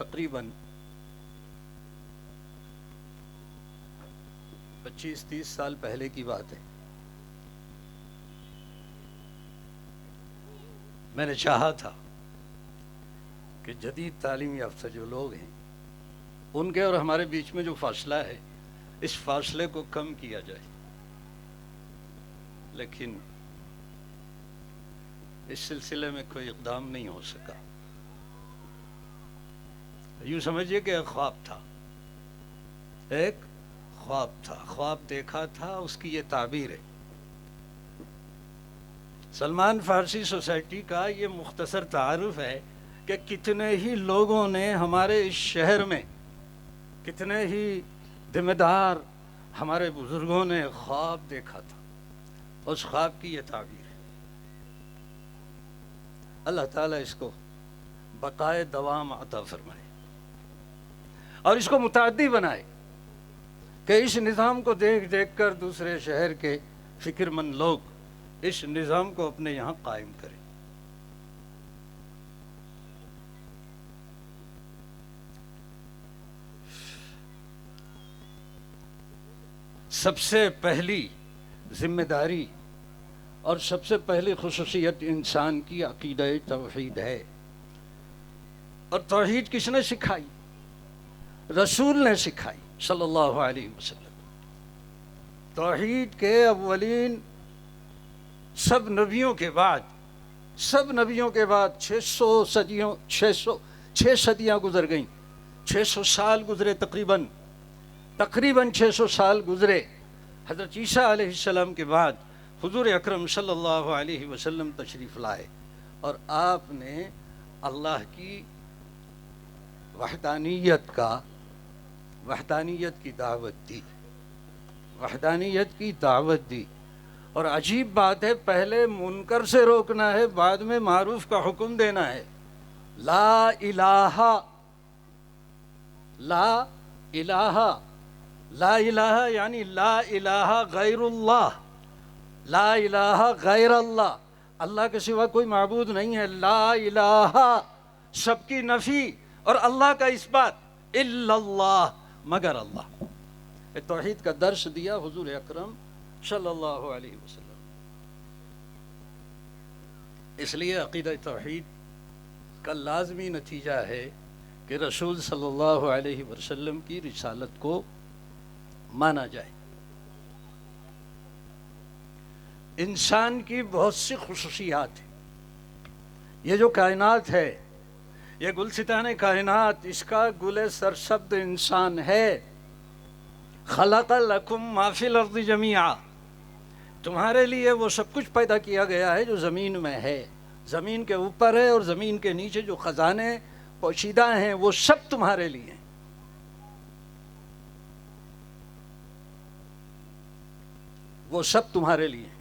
تقریباً 25-30 سال پہلے کی بات ہے. میں نے چاہا تھا کہ جدید تعلیم یافتہ جو لوگ ہیں ان کے اور ہمارے بیچ میں جو فاصلہ ہے اس فاصلے کو کم کیا جائے، لیکن اس سلسلے میں کوئی اقدام نہیں ہو سکا. یوں سمجھیے کہ ایک خواب تھا، خواب دیکھا تھا، اس کی یہ تعبیر ہے. سلمان فارسی سوسائٹی کا یہ مختصر تعارف ہے کہ کتنے ہی لوگوں نے ہمارے اس شہر میں، کتنے ہی ذمہ دار ہمارے بزرگوں نے خواب دیکھا تھا. اس خواب کی یہ تعبیر ہے. اللہ تعالیٰ اس کو بقائے دوام عطا فرمائے اور اس کو متعدی بنائے کہ اس نظام کو دیکھ دیکھ کر دوسرے شہر کے فکر مند لوگ اس نظام کو اپنے یہاں قائم کریں. سب سے پہلی ذمہ داری اور سب سے پہلی خصوصیت انسان کی عقیدہ توحید ہے. اور توحید کس نے سکھائی؟ رسول نے سکھائی صلی اللہ علیہ وسلم. توحید کے اولین سب نبیوں کے بعد 6 صدیاں گزر گئیں، 600 سال گزرے، تقریباً 600 سال گزرے. حضرت عیسیٰ علیہ السلام کے بعد حضور اکرم صلی اللہ علیہ وسلم تشریف لائے اور آپ نے اللہ کی وحدانیت کی دعوت دی. اور عجیب بات ہے، پہلے منکر سے روکنا ہے، بعد میں معروف کا حکم دینا ہے. لا الہ یعنی لا الہ غیر اللہ، لا الہ غیر اللہ، اللہ کے سوا کوئی معبود نہیں ہے. لا الہ سب کی نفی اور اللہ کا اثبات، الا اللہ مگر اللہ. توحید کا درس دیا حضور اکرم صلی اللہ علیہ وسلم. اس لیے عقیدہ توحید کا لازمی نتیجہ ہے کہ رسول صلی اللہ علیہ وسلم کی رسالت کو مانا جائے. انسان کی بہت سی خصوصیات ہیں. یہ جو کائنات ہے، یہ گلستان کائنات، اس کا گل سرسبد انسان ہے. خلق لکم ما فی الارض جمیعا، تمہارے لیے وہ سب کچھ پیدا کیا گیا ہے جو زمین میں ہے، زمین کے اوپر ہے اور زمین کے نیچے جو خزانے پوشیدہ ہیں وہ سب تمہارے لیے ہیں. وہ سب تمہارے لیے ہیں.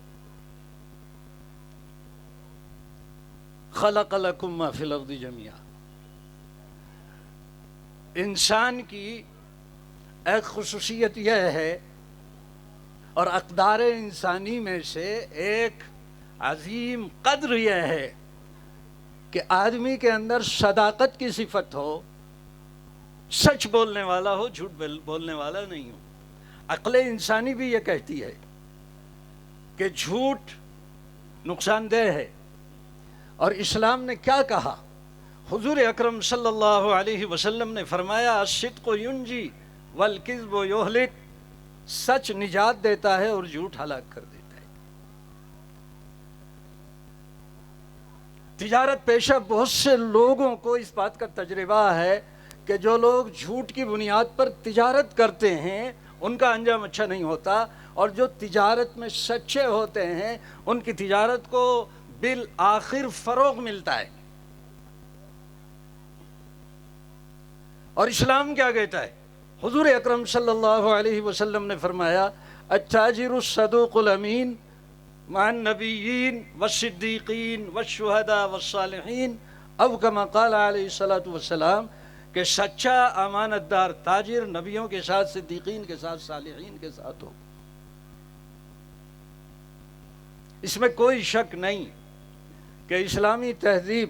خلق لکم ما فی الارض جمیعا. انسان کی ایک خصوصیت یہ ہے اور اقدار انسانی میں سے ایک عظیم قدر یہ ہے کہ آدمی کے اندر صداقت کی صفت ہو، سچ بولنے والا ہو، جھوٹ بولنے والا نہیں ہو. عقل انسانی بھی یہ کہتی ہے کہ جھوٹ نقصان دہ ہے. اور اسلام نے کیا کہا؟ حضور اکرم صلی اللہ علیہ وسلم نے فرمایا الصدق ینجی والکذب یہلک، سچ نجات دیتا ہے اور جھوٹ ہلاک کر دیتا ہے. تجارت پیشہ بہت سے لوگوں کو اس بات کا تجربہ ہے کہ جو لوگ جھوٹ کی بنیاد پر تجارت کرتے ہیں ان کا انجام اچھا نہیں ہوتا، اور جو تجارت میں سچے ہوتے ہیں ان کی تجارت کو بالآخر فروغ ملتا ہے. اور اسلام کیا کہتا ہے؟ حضور اکرم صلی اللہ علیہ وسلم نے فرمایا التاجر الصدوق الامین مع النبیین والصدیقین والشہداء والصالحین، او کما قال علیہ الصلاۃ والسلام، کہ سچا امانت دار تاجر نبیوں کے ساتھ، صدیقین کے ساتھ، صالحین کے ساتھ ہو. اس میں کوئی شک نہیں کہ اسلامی تہذیب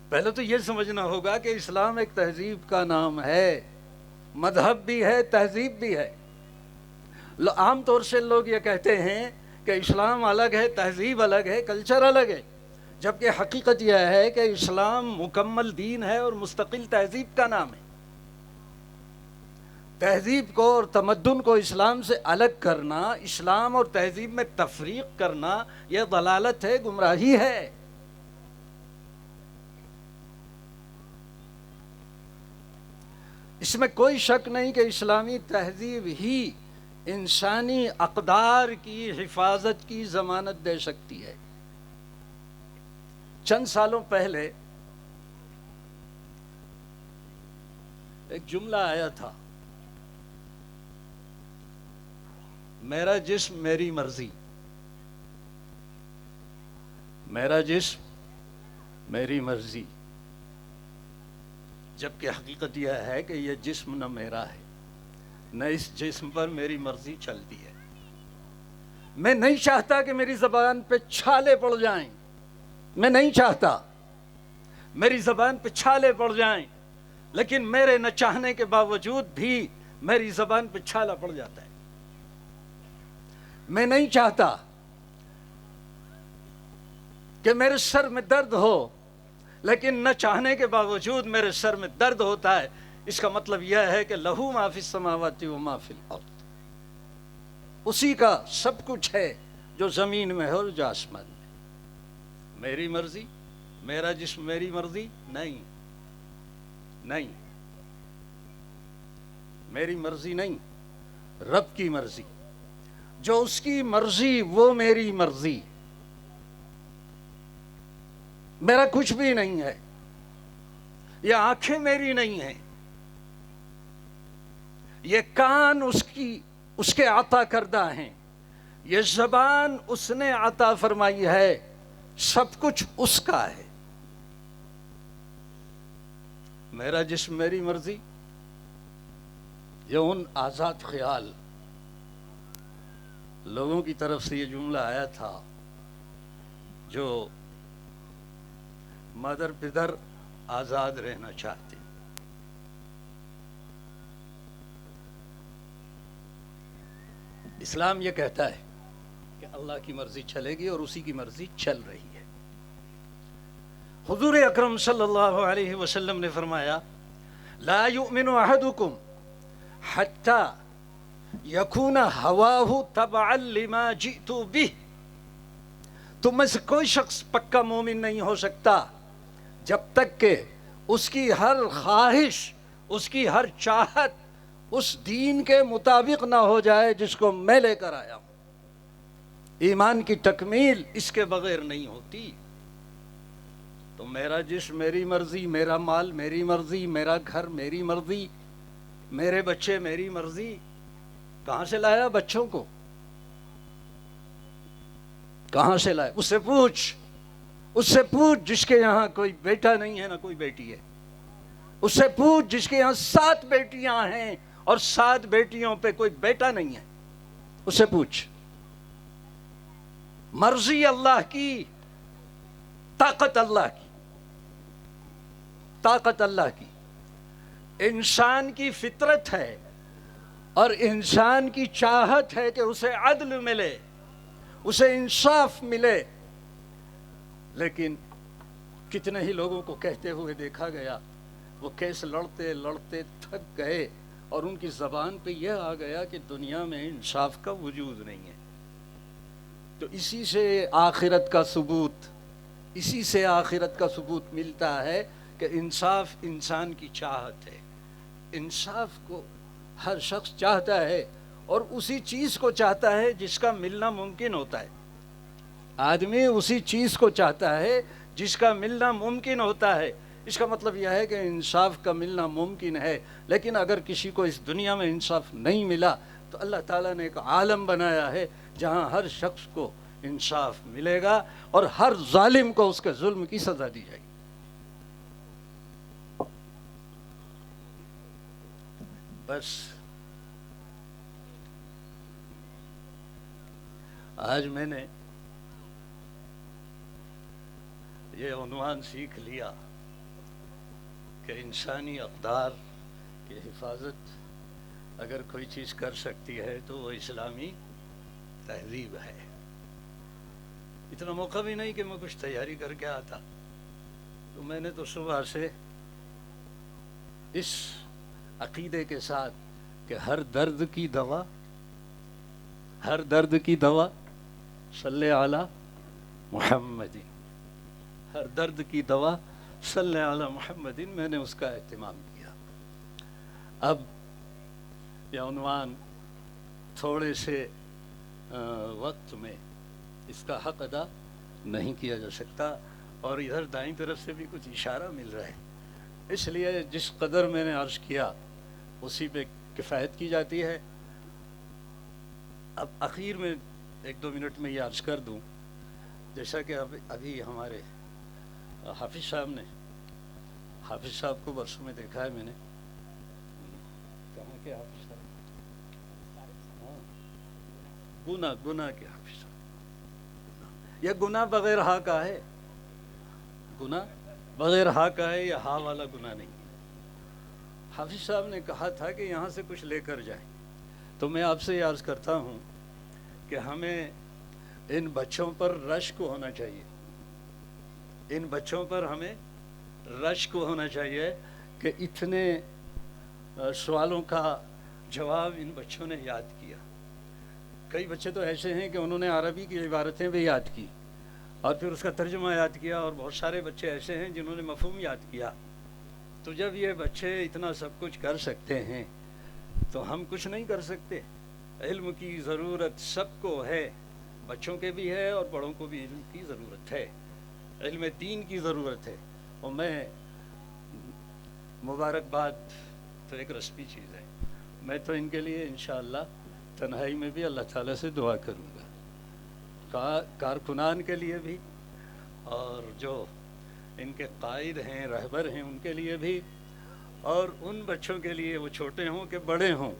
پہلے تو یہ سمجھنا ہوگا کہ اسلام ایک تہذیب کا نام ہے، مذہب بھی ہے، تہذیب بھی ہے۔ عام طور سے لوگ یہ کہتے ہیں کہ اسلام الگ ہے، تہذیب الگ ہے، کلچر الگ ہے، جبکہ حقیقت یہ ہے کہ اسلام مکمل دین ہے اور مستقل تہذیب کا نام ہے۔ تہذیب کو اور تمدن کو اسلام سے الگ کرنا، اسلام اور تہذیب میں تفریق کرنا، یہ ضلالت ہے، گمراہی ہے۔ اس میں کوئی شک نہیں کہ اسلامی تہذیب ہی انسانی اقدار کی حفاظت کی ضمانت دے سکتی ہے۔ چند سالوں پہلے ایک جملہ آیا تھا، میرا جسم میری مرضی، میرا جسم میری مرضی، جبکہ حقیقت یہ ہے کہ یہ جسم نہ میرا ہے، نہ اس جسم پر میری مرضی چلتی ہے۔ میں نہیں چاہتا کہ میری زبان پہ چھالے پڑ جائیں، میں نہیں چاہتا میری زبان پہ چھالے پڑ جائیں، لیکن میرے نہ چاہنے کے باوجود بھی میری زبان پہ چھالا پڑ جاتا ہے۔ میں نہیں چاہتا کہ میرے سر میں درد ہو، لیکن نہ چاہنے کے باوجود میرے سر میں درد ہوتا ہے۔ اس کا مطلب یہ ہے کہ لہو ما فی السماوات و ما فی الارض، اسی کا سب کچھ ہے جو زمین میں ہے اور جو آسمان میں۔ میری مرضی، میرا جسم میری مرضی نہیں، نہیں، میری مرضی نہیں، رب کی مرضی، جو اس کی مرضی وہ میری مرضی۔ میرا کچھ بھی نہیں ہے، یہ آنکھیں میری نہیں ہیں، یہ کان اس کے عطا کردہ ہیں، یہ زبان اس نے عطا فرمائی ہے، سب کچھ اس کا ہے۔ میرا جسم میری مرضی، یہ ان آزاد خیال لوگوں کی طرف سے یہ جملہ آیا تھا جو مادر پدر آزاد رہنا چاہتے۔ اسلام یہ کہتا ہے کہ اللہ کی مرضی چلے گی اور اسی کی مرضی چل رہی ہے۔ حضور اکرم صلی اللہ علیہ وسلم نے فرمایا، لا یؤمن احدکم حتی یکون ہواہ تبعا لما جئت بہ، تم میں سے کوئی شخص پکا مومن نہیں ہو سکتا جب تک کہ اس کی ہر خواہش، اس کی ہر چاہت اس دین کے مطابق نہ ہو جائے جس کو میں لے کر آیا ہوں۔ ایمان کی تکمیل اس کے بغیر نہیں ہوتی۔ تو میرا جسم میری مرضی، میرا مال میری مرضی، میرا گھر میری مرضی، میرے بچے میری مرضی، کہاں سے لایا بچوں کو؟ کہاں سے لایا؟ اس سے پوچھ جس کے یہاں کوئی بیٹا نہیں ہے نہ کوئی بیٹی ہے، اس سے پوچھ جس کے یہاں 7 بیٹیاں ہیں اور 7 بیٹیوں پہ کوئی بیٹا نہیں ہے، اس سے پوچھ۔ مرضی اللہ کی، طاقت اللہ کی، طاقت اللہ کی۔ انسان کی فطرت ہے اور انسان کی چاہت ہے کہ اسے عدل ملے، اسے انصاف ملے، لیکن کتنے ہی لوگوں کو کہتے ہوئے دیکھا گیا، وہ کیس لڑتے لڑتے تھک گئے اور ان کی زبان پہ یہ آ گیا کہ دنیا میں انصاف کا وجود نہیں ہے۔ تو اسی سے آخرت کا ثبوت ملتا ہے کہ انصاف انسان کی چاہت ہے۔ انصاف کو ہر شخص چاہتا ہے اور اسی چیز کو چاہتا ہے جس کا ملنا ممکن ہوتا ہے۔ آدمی اسی چیز کو چاہتا ہے جس کا ملنا ممکن ہوتا ہے۔ اس کا مطلب یہ ہے کہ انصاف کا ملنا ممکن ہے، لیکن اگر کسی کو اس دنیا میں انصاف نہیں ملا تو اللہ تعالیٰ نے ایک عالم بنایا ہے جہاں ہر شخص کو انصاف ملے گا اور ہر ظالم کو اس کے ظلم کی سزا دی جائے گی۔ بس آج میں نے یہ عنوان سیکھ لیا کہ انسانی اقدار کی حفاظت اگر کوئی چیز کر سکتی ہے تو وہ اسلامی تہذیب ہے. اتنا موقع بھی نہیں کہ میں کچھ تیاری کر کے آتا، تو میں نے تو صبح سے اس عقیدے کے ساتھ کہ ہر درد کی دوا صلی علی محمد، ہر درد کی دوا صلی علی محمد، میں نے اس کا اہتمام کیا. اب یہ عنوان تھوڑے سے وقت میں اس کا حق ادا نہیں کیا جا سکتا، اور ادھر دائیں طرف سے بھی کچھ اشارہ مل رہا ہے، اس لیے جس قدر میں نے عرض کیا اسی پہ کفایت کی جاتی ہے. اب اخیر میں 1-2 منٹ میں یہ عرض کر دوں، جیسا کہ ابھی ہمارے حافظ صاحب کو برسوں میں دیکھا ہے میں نے. کہاں کے حافظ صاحب؟ گناہ کے حافظ صاحب. یہ گناہ بغیر ہا کا ہے، گناہ بغیر ہا کا ہے، یہ ہا والا گناہ نہیں. حافظ صاحب نے کہا تھا کہ یہاں سے کچھ لے کر جائیں، تو میں آپ سے یہ عرض کرتا ہوں کہ ہمیں ان بچوں پر رشک ہونا چاہیے، ان بچوں پر ہمیں رشک ہونا چاہیے کہ اتنے سوالوں کا جواب ان بچوں نے یاد کیا. کئی بچے تو ایسے ہیں کہ انہوں نے عربی کی عبارتیں بھی یاد کی اور پھر اس کا ترجمہ یاد کیا، اور بہت سارے بچے ایسے ہیں جنہوں نے مفہوم یاد کیا. تو جب یہ بچے اتنا سب کچھ کر سکتے ہیں تو ہم کچھ نہیں کر سکتے؟ علم کی ضرورت سب کو ہے، بچوں کے بھی ہے اور بڑوں کو بھی علم کی ضرورت ہے، علم دین کی ضرورت ہے. اور میں مبارکباد تو ایک رسمی چیز ہے، میں تو ان کے لیے انشاءاللہ تنہائی میں بھی اللہ تعالیٰ سے دعا کروں گا، کارکنان کے لیے بھی اور جو ان کے قائد ہیں، رہبر ہیں، ان کے لیے بھی، اور ان بچوں کے لیے، وہ چھوٹے ہوں کہ بڑے ہوں،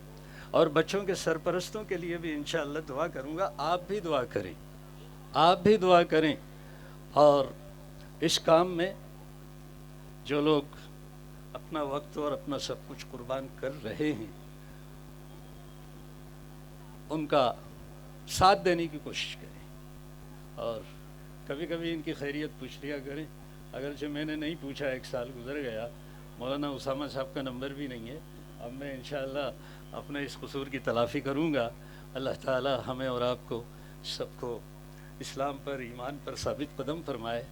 اور بچوں کے سرپرستوں کے لیے بھی انشاءاللہ دعا کروں گا. آپ بھی دعا کریں، اور اس کام میں جو لوگ اپنا وقت اور اپنا سب کچھ قربان کر رہے ہیں ان کا ساتھ دینے کی کوشش کریں، اور کبھی کبھی ان کی خیریت پوچھ لیا کریں. اگرچہ میں نے نہیں پوچھا، 1 سال گزر گیا، مولانا اسامہ صاحب کا نمبر بھی نہیں ہے. اب میں انشاءاللہ اپنے اس قصور کی تلافی کروں گا. اللہ تعالی ہمیں اور آپ کو سب کو اسلام پر، ایمان پر ثابت قدم فرمائے،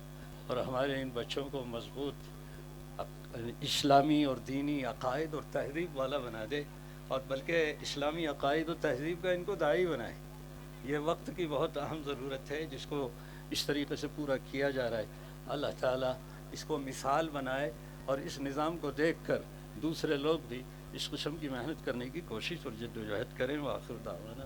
اور ہمارے ان بچوں کو مضبوط اسلامی اور دینی عقائد اور تہذیب والا بنا دے، اور بلکہ اسلامی عقائد و تہذیب کا ان کو داعی بنائے. یہ وقت کی بہت اہم ضرورت ہے جس کو اس طریقے سے پورا کیا جا رہا ہے. اللہ تعالیٰ اس کو مثال بنائے، اور اس نظام کو دیکھ کر دوسرے لوگ بھی اس قسم کی محنت کرنے کی کوشش اور جد و جہد کریں. وآخر دعوانا